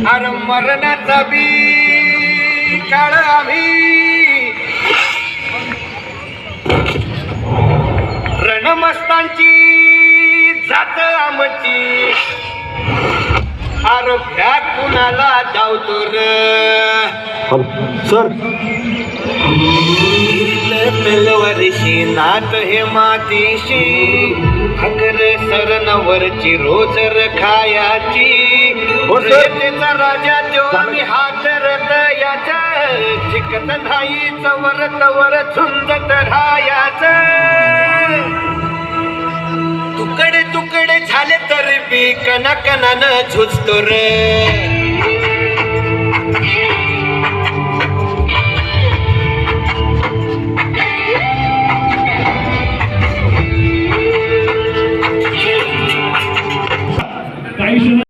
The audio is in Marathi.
अर मरणाचा बी काळ आम्ही रणमस्तांची जात आमची अर भ्या कुणाला धावतो र सर तलवारीशी नात हे मातीशी अगर सरनवरची रोज खायाची त्याचा राजा तो आम्ही हात रत याचा शिकत नाही चवर तवर झुंजत राहायाच तुकडे तुकडे झाले तरी बी कणाकणानं झुजतो रे